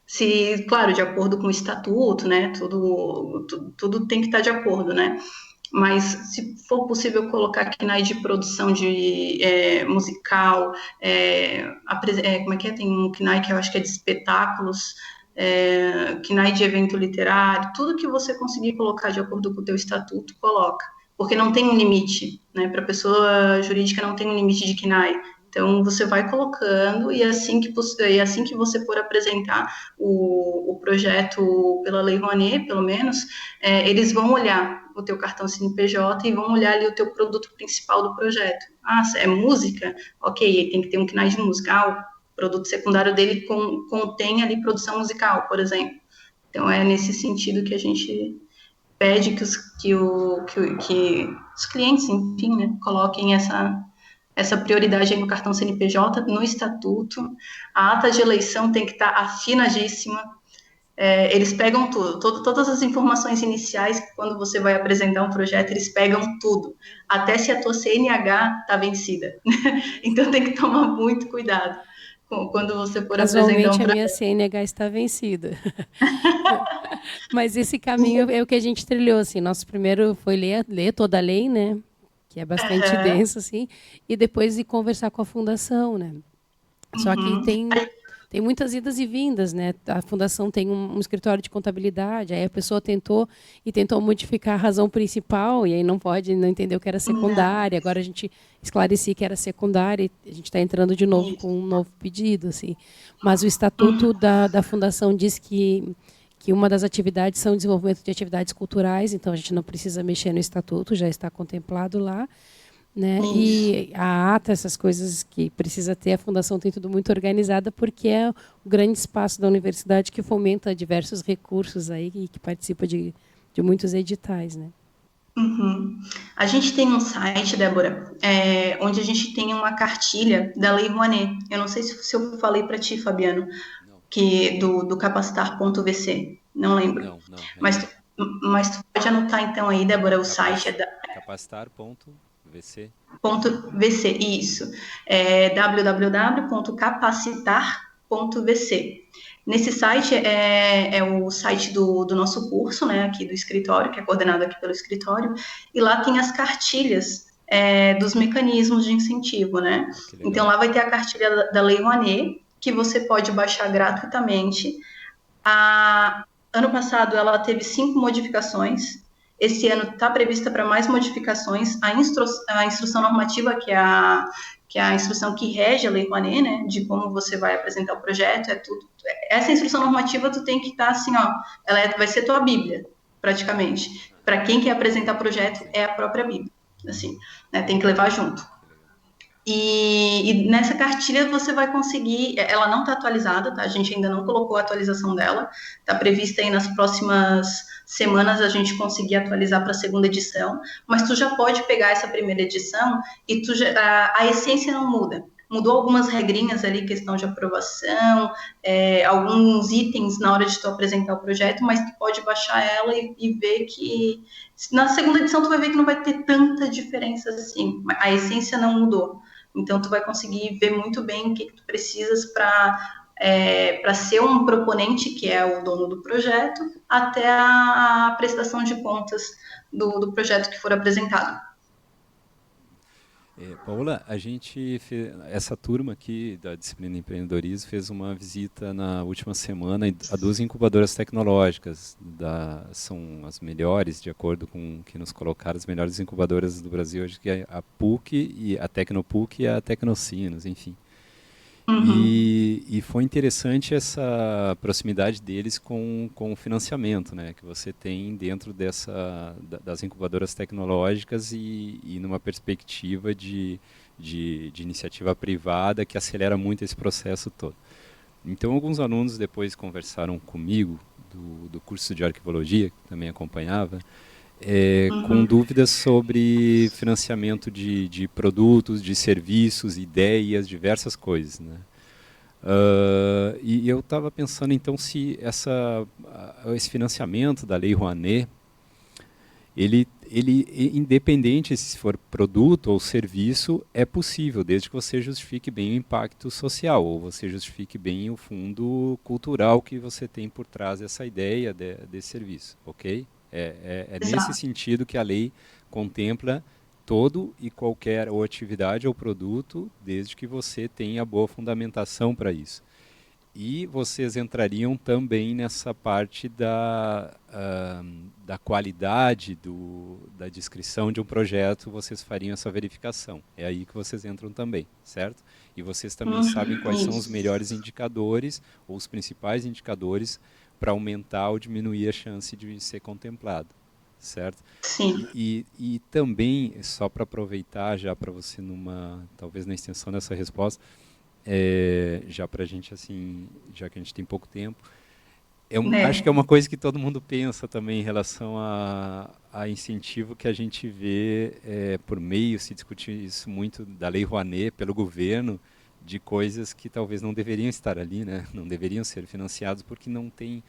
Se, claro, de acordo com o estatuto, né? Tudo tem que estar de acordo, né? Mas, se for possível colocar KNAI de produção de musical, como é que é? Tem um KNAI que eu acho que é de espetáculos, KNAI de evento literário, tudo que você conseguir colocar de acordo com o teu estatuto, coloca. Porque não tem um limite, né? Para a pessoa jurídica não tem um limite de KNAI. Então, você vai colocando e assim que você for apresentar o projeto pela Lei Rouanet, pelo menos, eles vão olhar o teu cartão CNPJ e vão olhar ali o teu produto principal do projeto. Ah, é música? Ok, tem que ter um KNAI de música. O produto secundário dele contém ali produção musical, por exemplo. Então, é nesse sentido que a gente pede que os clientes, enfim, né, coloquem essa prioridade aí no cartão CNPJ, no estatuto. A ata de eleição tem que estar afinadíssima. Eles pegam tudo, todas as informações iniciais, quando você vai apresentar um projeto, eles pegam tudo, até se a tua CNH está vencida. Então tem que tomar muito cuidado quando você for apresentar um Casualmente, a minha projeto. CNH está vencida. Mas esse caminho é o que a gente trilhou, assim. Nosso primeiro foi ler toda a lei, né? Que é bastante Uhum, denso, assim. E depois ir conversar com a fundação, né? Só que uhum. tem muitas idas e vindas, né? A fundação tem um escritório de contabilidade, aí a pessoa tentou modificar a razão principal, e aí não entendeu que era Não, secundária. Agora a gente esclareci que era secundária, e a gente está entrando de novo com um novo pedido, assim. Mas o estatuto da fundação diz que uma das atividades são o desenvolvimento de atividades culturais, então a gente não precisa mexer no estatuto, já está contemplado lá, né? isso. E a ata, essas coisas que precisa ter, a fundação tem tudo muito organizada, porque é o grande espaço da universidade que fomenta diversos recursos aí e que participa de muitos editais, né? Uhum. A gente tem um site, Débora, onde a gente tem uma cartilha da Lei Rouanet. Eu não sei se eu falei para ti, Fabiano, Não, que do capacitar.vc, não lembro. não, Mas, ainda não. mas tu pode anotar então aí, Débora, o site é Capacitar.vc. .vc, isso, www.capacitar.vc. Nesse site é o site do nosso curso, né, aqui do escritório, que é coordenado aqui pelo escritório, e lá tem as cartilhas dos mecanismos de incentivo, né? Ah, que Então legal. lá vai ter a cartilha da Lei Rouanet, que você pode baixar gratuitamente. Ano passado ela teve 5 modificações. Esse ano está prevista para mais modificações. A instrução normativa, que é a instrução que rege a Lei Rouanet, né, de como você vai apresentar o projeto, é tudo. Essa instrução normativa tu tem que estar assim, ó, vai ser tua Bíblia, praticamente. Para quem quer apresentar projeto, Sim, é a própria Bíblia, assim, né, tem que levar junto. que legal. E nessa cartilha você vai conseguir, ela não está atualizada, tá? A gente ainda não colocou a atualização dela, está prevista aí nas próximas semanas a gente conseguir atualizar para a segunda edição, mas tu já pode pegar essa primeira edição e a essência não muda. Mudou algumas regrinhas ali, questão de aprovação, alguns itens na hora de tu apresentar o projeto, mas tu pode baixar ela e ver que na segunda edição tu vai ver que não vai ter tanta diferença assim. A essência não mudou. Então, tu vai conseguir ver muito bem o que tu precisas para ser um proponente, que é o dono do projeto, até a prestação de contas do projeto que for apresentado. Paola, essa turma aqui da disciplina empreendedorismo fez uma visita na última semana a duas incubadoras tecnológicas. São as melhores, de acordo com o que nos colocaram, as melhores incubadoras do Brasil hoje, que é a PUC, e a Tecnopuc e a Tecnocinos, enfim. Uhum. E foi interessante essa proximidade deles com o financiamento, né, que você tem dentro das incubadoras tecnológicas e numa perspectiva de iniciativa privada que acelera muito esse processo todo. Então, alguns alunos depois conversaram comigo do curso de arquivologia, que também acompanhava, com Uhum. dúvidas sobre financiamento de produtos, de serviços, ideias, diversas coisas, né? E eu estava pensando então se esse financiamento da Lei Rouanet, independente se for produto ou serviço, é possível, desde que você justifique bem o impacto social, ou você justifique bem o fundo cultural que você tem por trás dessa ideia desse serviço, ok? É nesse Exato. sentido que a lei contempla todo e qualquer ou atividade ou produto, desde que você tenha boa fundamentação para isso. E vocês entrariam também nessa parte da qualidade da descrição de um projeto, vocês fariam essa verificação. É aí que vocês entram também, certo? E vocês também sabem Uhum. quais são os Isso. melhores indicadores, ou os principais indicadores, para aumentar ou diminuir a chance de ser contemplado, certo? Sim. E também, só para aproveitar já para você talvez na extensão dessa resposta, já para a gente assim, já que a gente tem pouco tempo, acho que é Né? uma coisa que todo mundo pensa também em relação a incentivo que a gente vê por meio, se discute isso muito da Lei Rouanet pelo governo, de coisas que talvez não deveriam estar ali, né? Não deveriam ser financiados porque não tem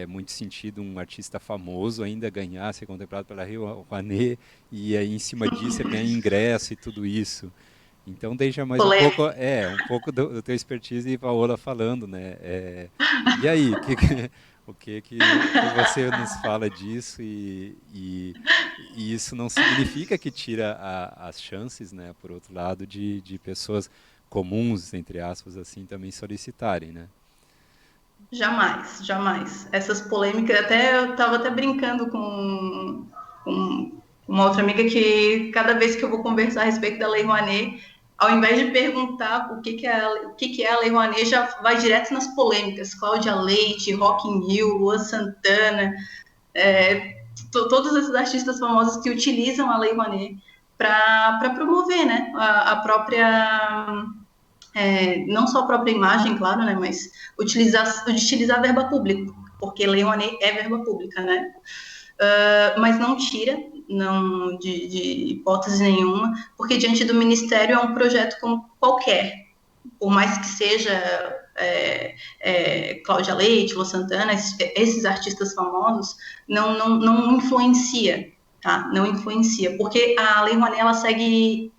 muito sentido um artista famoso ainda ganhar, ser contemplado pela Lei Rouanet, e aí em cima disso ele ganha ingresso e tudo isso. Então deixa mais Polêmica. um pouco do teu expertise e Paola falando, né? E aí, o que você nos fala disso e isso não significa que tira as chances, né? Por outro lado, de pessoas comuns, entre aspas, assim, também solicitarem, né? Jamais, jamais. Essas polêmicas, eu estava até brincando com uma outra amiga que cada vez que eu vou conversar a respeito da Lei Rouanet, ao invés de perguntar o que é a Lei Rouanet, já vai direto nas polêmicas. Cláudia Leite, Rock in Rio, Luan Santana, todos esses artistas famosos que utilizam a Lei Rouanet para promover, né, a própria... não só a própria imagem, claro, né, mas utilizar verba pública, porque Lei Rouanet é verba pública, né? Mas não tira, não de hipótese nenhuma, porque diante do Ministério é um projeto como qualquer, por mais que seja Cláudia Leite, Luan Santana, esses artistas famosos, não influencia, tá? Não influencia, porque a Lei Rouanet, ela segue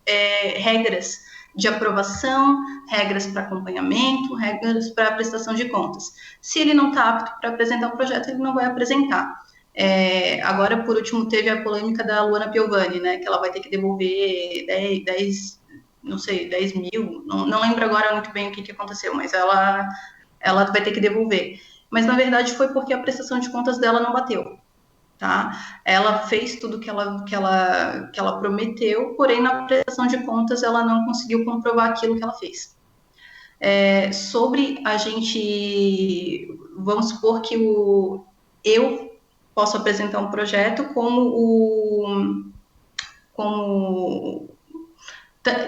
regras de aprovação, regras para acompanhamento, regras para prestação de contas. Se ele não está apto para apresentar um projeto, ele não vai apresentar. Agora, por último, teve a polêmica da Luana Piovani, né, que ela vai ter que devolver 10 mil, não lembro agora muito bem o que aconteceu, mas ela vai ter que devolver. Mas, na verdade, foi porque a prestação de contas dela não bateu. Tá? Ela fez tudo que ela prometeu, porém, na prestação de contas, ela não conseguiu comprovar aquilo que ela fez. Sobre a gente, vamos supor que eu posso apresentar um projeto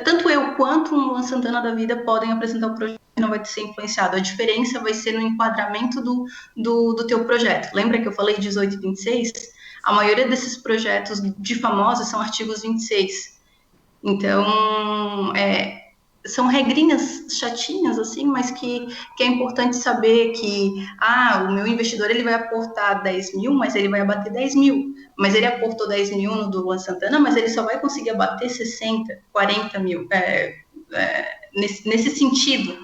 tanto eu quanto um Luan Santana da vida podem apresentar o projeto e não vai ser influenciado. A diferença vai ser no enquadramento do teu projeto. Lembra que eu falei 18 e 26? A maioria desses projetos de famosos são artigos 26. Então, são regrinhas chatinhas, assim, mas que é importante saber que, o meu investidor ele vai aportar 10 mil, mas ele vai abater 10 mil. Mas ele aportou 10 mil no do Luan Santana, mas ele só vai conseguir abater 60, 40 mil, nesse sentido.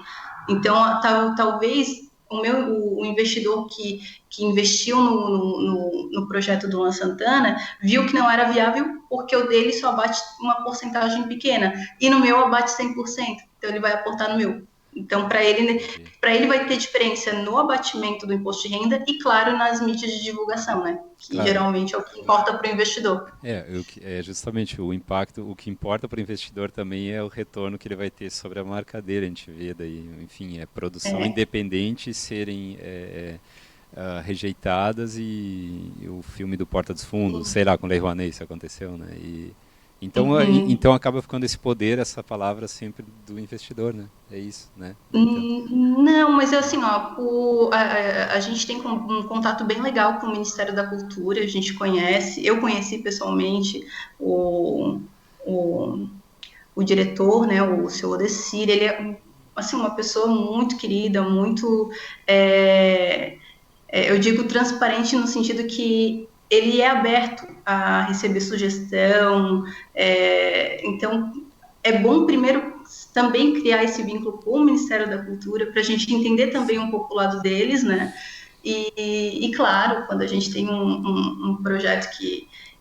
Então, talvez o investidor que investiu no projeto do Luan Santana viu que não era viável porque o dele só abate uma porcentagem pequena e no meu abate 100%, então ele vai aportar no meu. Então, para ele vai ter diferença no abatimento do imposto de renda e, claro, nas mídias de divulgação, né? Que claro, geralmente é o que importa para o investidor. Justamente o impacto, o que importa para o investidor também é o retorno que ele vai ter sobre a marca dele. A gente vê daí, enfim, produção independente serem rejeitadas e o filme do Porta dos Fundos, sei lá, com Lei Rouanet isso aconteceu, né? Então acaba ficando esse poder, essa palavra sempre do investidor, né? É isso, né? Então... Não, mas assim, a gente tem um contato bem legal com o Ministério da Cultura, a gente conhece, eu conheci pessoalmente o diretor, né, o seu Odecir, ele é assim, uma pessoa muito querida, muito, eu digo transparente no sentido que ele é aberto a receber sugestão, então é bom primeiro também criar esse vínculo com o Ministério da Cultura para a gente entender também um pouco o lado deles, né? E claro, quando a gente tem um projeto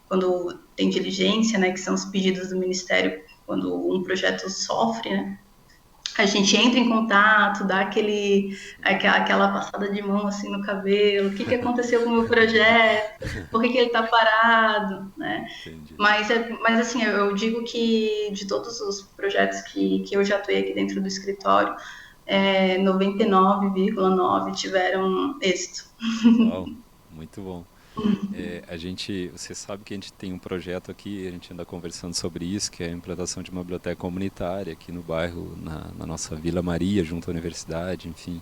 quando tem diligência, né, que são os pedidos do Ministério, quando um projeto sofre, né? A gente entra em contato, dá aquela passada de mão assim no cabelo, o que aconteceu com o meu projeto, por que ele está parado, né? Mas assim, eu digo que de todos os projetos que eu já atuei aqui dentro do escritório, 99,9% tiveram êxito. Uau, muito bom. Você sabe que a gente tem um projeto aqui, a gente anda conversando sobre isso, que é a implantação de uma biblioteca comunitária aqui no bairro, na nossa Vila Maria, junto à universidade, enfim.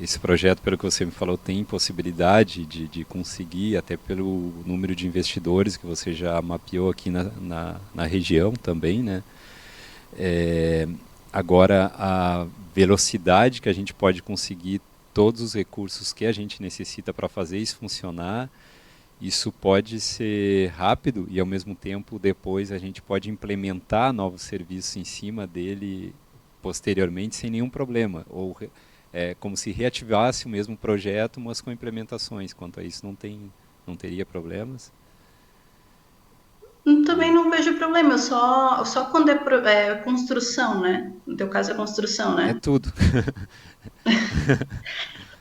Esse projeto, pelo que você me falou, tem possibilidade de conseguir, até pelo número de investidores que você já mapeou aqui na região também, né? Agora, a velocidade que a gente pode conseguir todos os recursos que a gente necessita para fazer isso funcionar, isso pode ser rápido e, ao mesmo tempo, depois a gente pode implementar novos serviços em cima dele posteriormente sem nenhum problema. Ou é como se reativasse o mesmo projeto, mas com implementações. Quanto a isso, não teria problemas. Também não vejo problema, só quando é construção, né? No teu caso é construção, É né? tudo.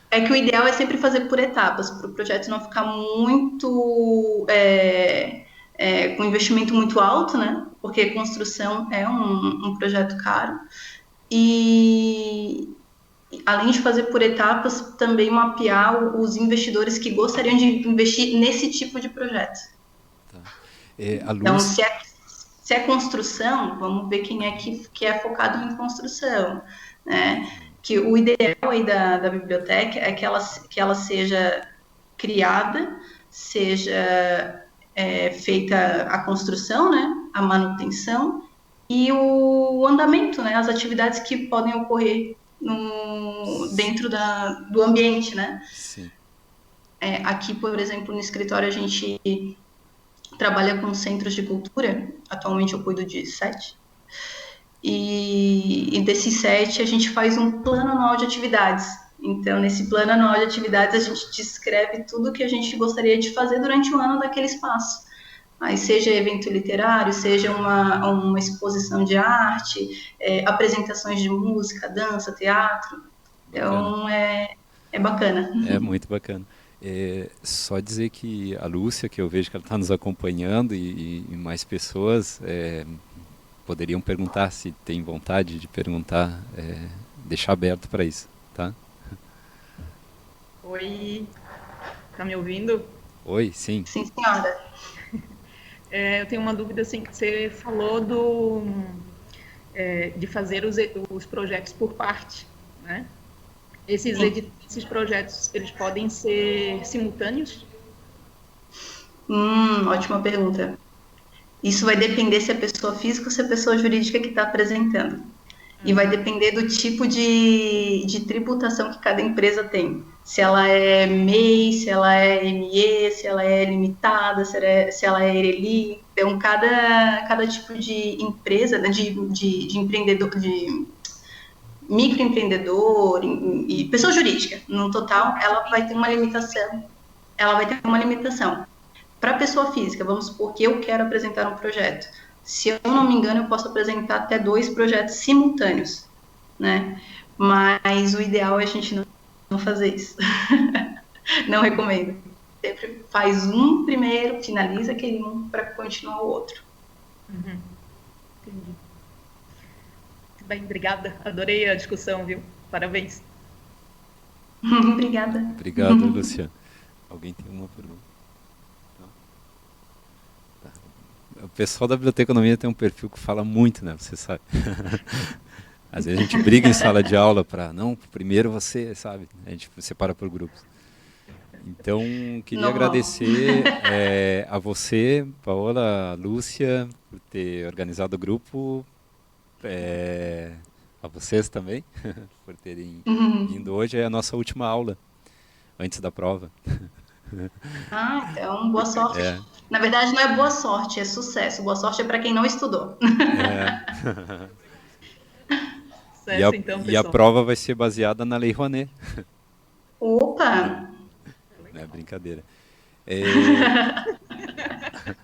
É que o ideal é sempre fazer por etapas, para o projeto não ficar muito com investimento muito alto, né? Porque construção é um projeto caro. E além de fazer por etapas, também mapear os investidores que gostariam de investir nesse tipo de projeto. Tá. A Então, luz... se é construção, vamos ver quem é que é focado em construção, né? Que o ideal aí da biblioteca é que ela seja criada, seja feita a construção, né? A manutenção e o andamento, né? As atividades que podem ocorrer dentro do ambiente, né? Sim. Aqui, por exemplo, no escritório a gente trabalha com centros de cultura. Atualmente eu cuido de 7. E desses 7 a gente faz um plano anual de atividades. Então, nesse plano anual de atividades, a gente descreve tudo o que a gente gostaria de fazer durante o ano daquele espaço. Aí, seja evento literário, seja uma exposição de arte, apresentações de música, dança, teatro. Então, é bacana. É muito bacana. Só dizer que a Lúcia, que eu vejo que ela está nos acompanhando, e mais pessoas poderiam perguntar, se tem vontade de perguntar, deixar aberto para isso, tá? Oi, tá me ouvindo? Oi, sim. Sim, senhora. Eu tenho uma dúvida, assim, que você falou de fazer os projetos por parte, né? Esses projetos, eles podem ser simultâneos? Ótima pergunta. Isso vai depender se é pessoa física ou se é pessoa jurídica que está apresentando. E vai depender do tipo de tributação que cada empresa tem. Se ela é MEI, se ela é ME, se ela é limitada, se ela é ERELI. Então, cada tipo de empresa, né, de empreendedor, de microempreendedor e pessoa jurídica, no total, ela vai ter uma limitação. Para a pessoa física, vamos supor que eu quero apresentar um projeto. Se eu não me engano, eu posso apresentar até 2 projetos simultâneos, né? Mas o ideal é a gente não fazer isso. Não recomendo. Sempre faz um primeiro, finaliza aquele um para continuar o outro. Entendi. Muito bem, obrigada. Adorei a discussão, viu? Parabéns. Obrigada. Obrigado, Luciana. Alguém tem uma pergunta? O pessoal da biblioteconomia tem um perfil que fala muito, né? Você sabe. Às vezes a gente briga em sala de aula para não, primeiro você, sabe? A gente separa por grupos. Então, queria agradecer a você, Paola, Lúcia, por ter organizado o grupo, a vocês também, por terem vindo hoje. É a nossa última aula, antes da prova. Então, boa sorte. Na verdade, não é boa sorte, é sucesso. Boa sorte é para quem não estudou. Sucesso, então, e a prova vai ser baseada na Lei Rouanet. Opa! Não é brincadeira.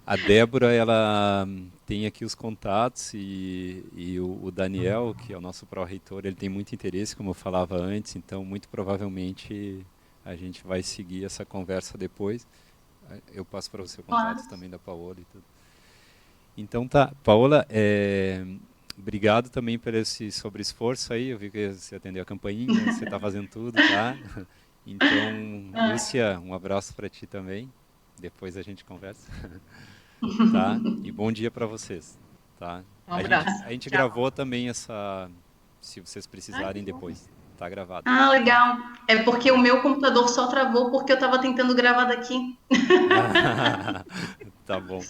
A Débora, ela tem aqui os contatos e o Daniel, que é o nosso pró-reitor, ele tem muito interesse, como eu falava antes, então muito provavelmente a gente vai seguir essa conversa depois. Eu passo para você o contato também da Paola e tudo. Então tá, Paola, obrigado também por esse sobre-esforço aí, eu vi que você atendeu a campainha, você está fazendo tudo, tá? Então, Lúcia, um abraço para ti também, depois a gente conversa, tá? E bom dia para vocês, tá? Um abraço. A gente gravou também se vocês precisarem depois. Tá gravado. Legal. É porque o meu computador só travou porque eu estava tentando gravar daqui. Tá bom.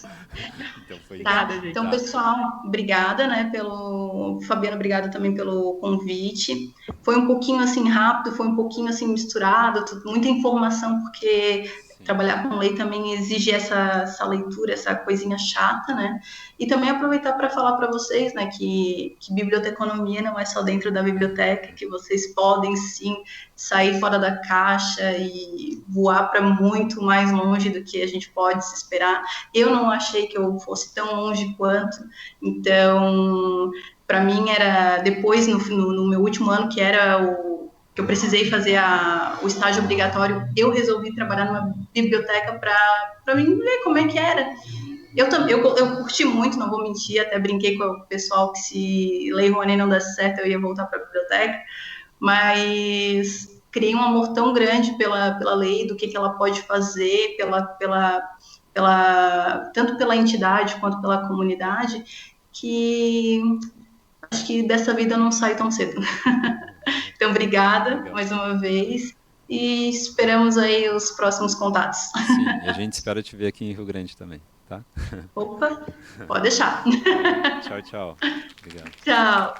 Então foi Obrigada, gente. Então, pessoal, obrigada, né, Fabiano, obrigada também pelo convite. foi um pouquinho assim rápido, foi um pouquinho assim misturado, muita informação, porque trabalhar com lei também exige essa leitura, essa coisinha chata, né? E também aproveitar para falar para vocês, né, que biblioteconomia não é só dentro da biblioteca, que vocês podem sim sair fora da caixa e voar para muito mais longe do que a gente pode se esperar. Eu não achei que eu fosse tão longe quanto, então, para mim era, depois no meu último ano, que era que eu precisei fazer o estágio obrigatório, eu resolvi trabalhar numa biblioteca para mim ver como é que era. Eu curti muito, não vou mentir, até brinquei com o pessoal que se Lei Rouanet não desse certo, eu ia voltar para a biblioteca, mas criei um amor tão grande pela lei, do que ela pode fazer, tanto pela entidade quanto pela comunidade, que acho que dessa vida eu não saio tão cedo. Então, obrigada mais uma vez e esperamos aí os próximos contatos. Sim, e a gente espera te ver aqui em Rio Grande também, tá? Opa, pode deixar. Tchau, tchau. Obrigado. Tchau.